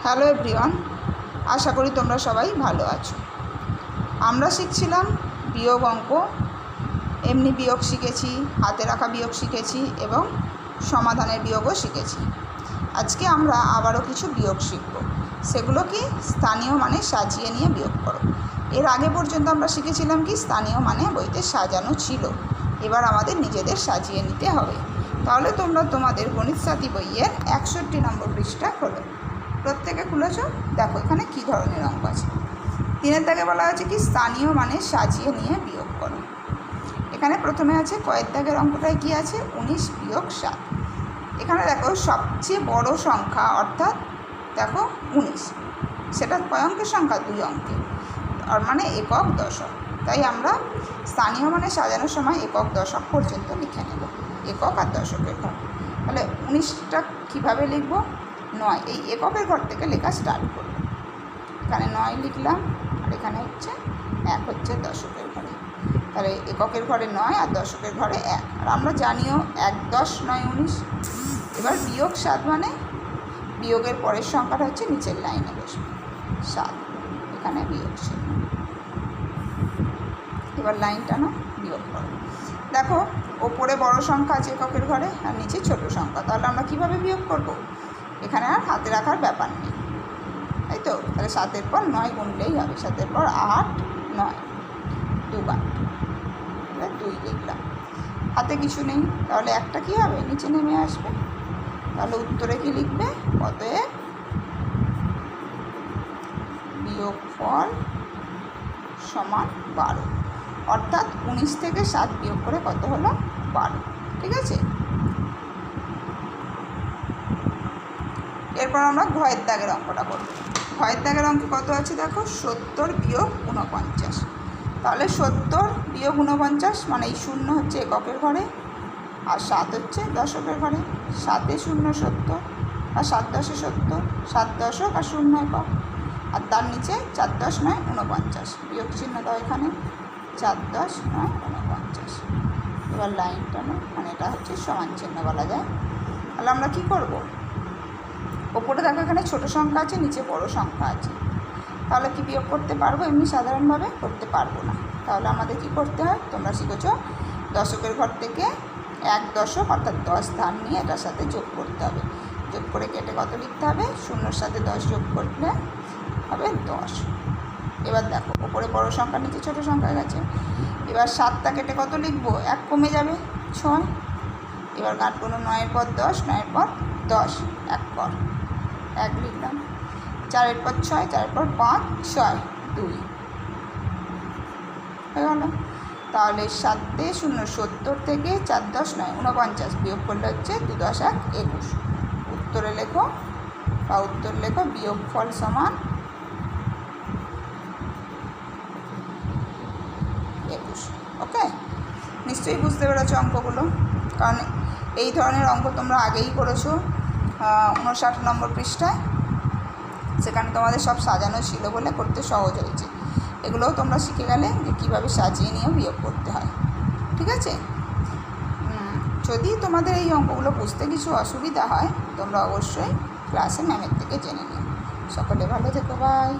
Hello everyone, আশা করি তোমরা সবাই ভালো আছো। আমরা শিখছিলাম বিয়োগ অঙ্ক, এমনি বিয়োগ শিখেছি, হাতে রাখা বিয়োগ শিখেছি এবং সমাধানের বিয়োগও শিখেছি। আজকে আমরা আবারও কিছু বিয়োগ শিখব। সেগুলো কি স্থানীয় মানে সাজিয়ে নিয়ে বিয়োগ করো। এর আগে পর্যন্ত আমরা শিখেছিলাম কি স্থানীয় মানে বইতে সাজানো ছিল, এবার আমাদের নিজেদের সাজিয়ে নিতে হবে। তাহলে তোমরা তোমাদের গণিত সাথী বইয়ের 61 নম্বর পৃষ্ঠা খোলো। প্রত্যেকে খুলেছ, দেখো এখানে কী ধরনের অঙ্ক আছে। 3 দাগে বলা আছে কি স্থানীয় মানে সাজিয়ে নিয়ে বিয়োগ করো। এখানে প্রথমে আছে কয়ের দাগের অঙ্কটায় কি আছে 19 বিয়োগ 7। এখানে দেখো সবচেয়ে বড় সংখ্যা অর্থাৎ দেখো 19, সেটা কয় অঙ্কের সংখ্যা 2 অঙ্কের, আর মানে একক দশক। তাই আমরা স্থানীয় মানে সাজানোর সময় একক দশক পর্যন্ত লিখে নেব, একক আর দশকের ঘর। তাহলে 19টা কীভাবে লিখব? 9, এই এককের ঘর থেকে লেখা স্টার্ট করব। এখানে 9 লিখলাম, আর এখানে হচ্ছে 1 হচ্ছে দশকের ঘরে। তাহলে এককের ঘরে 9 আর দশকের ঘরে 1, আর আমরা জানিও 1 10 9 19। এবার বিয়োগ 7 মানে বিয়োগের পরের সংখ্যাটা হচ্ছে নিচের লাইনে বসবে 7, এখানে বিয়োগ 7। এবার লাইন টানো, বিয়োগ করো। দেখো ওপরে বড় সংখ্যা আছে এককের ঘরে আর নিচে ছোট সংখ্যা, তাহলে আমরা কীভাবে বিয়োগ করব? এখানে আর হাতে রাখার ব্যাপার নেই, তাই তো। তাহলে 7-এর পর 9 গুনলেই হবে, 7-এর পর 8 9 দুবার, 2 লিখলাম। হাতে কিছু নেই, তাহলে একটা কী হবে নিচে নেমে আসবে। তাহলে উত্তরে কি লিখবে? অতএব বিয়োগফল সমান 12, অর্থাৎ 19 থেকে 7 বিয়োগ করে কত হলো? 12। ঠিক আছে। এরপর আমরা ঘয়ের দাগের অঙ্কটা করব। ঘয়ের দাগের অঙ্কে কত আছে দেখো 70 বিয়োগ 49। তাহলে 70 বিয়োগ 49 মানে এই 0 হচ্ছে এককের ঘরে আর 7 হচ্ছে দশকের ঘরে। 7-এ 0 70 আর 7 10-এ 70, 7 দশক আর 0 একক, আর তার নিচে 4 10 9 49, বিয়োগ চিহ্ন দাও এখানে 4 10 9 49। এবার লাইন টানো, মানে এটা হচ্ছে সমান চিহ্ন বলা যায়। তাহলে আমরা কী করব? ওপরে দেখো এখানে ছোট সংখ্যা আছে, নিচে বড় সংখ্যা আছে, তাহলে কি বিয়োগ করতে পারবো? এমনি সাধারণভাবে করতে পারবো না। তাহলে আমাদের কি করতে হয়? তোমরা শিখেছ দশকের ঘর থেকে 1 দশক অর্থাৎ 10 ধার নিয়ে এটার সাথে যোগ করতে হবে। যোগ করে কেটে কত লিখতে হবে? 0-এর সাথে 10 যোগ করলে হবে 10। এবার দেখো ওপরে বড় সংখ্যা নিচে ছোট সংখ্যা গেছে। এবার 7টা কেটে কত লিখবো? 1 কমে যাবে 6। এবার কাটবো 9-এর পর 10, 9-এর পর 10, 1 পর 1 লিখলাম। 4-এর পর 6, 4-এর পর 5 6 2 হয়ে গেল। তাহলে 7-এ 0 70 থেকে 4 10 9 49 বিয়োগ করলে হচ্ছে 2 10 1 21। উত্তরে লেখো বা উত্তর লেখো বিয়োগফল সমান 21। ওকে, নিশ্চয়ই বুঝতে পেরেছো অঙ্কগুলো, কারণ এই ধরনের অঙ্ক তোমরা আগেই করেছো 59 নম্বর পৃষ্ঠায়। সেখানে তোমাদের সব সাজানো ছিল বলে করতে সহজ হয়েছে। এগুলোও তোমরা শিখে গেলে যে কীভাবে সাজিয়ে নিয়ে বিয়োগ করতে হয়। ঠিক আছে। যদি তোমাদের এই অঙ্কগুলো বুঝতে কিছু অসুবিধা হয় তোমরা অবশ্যই ক্লাসে ম্যামের থেকে জেনে নিও। সকলে ভালো থেকো, বাই।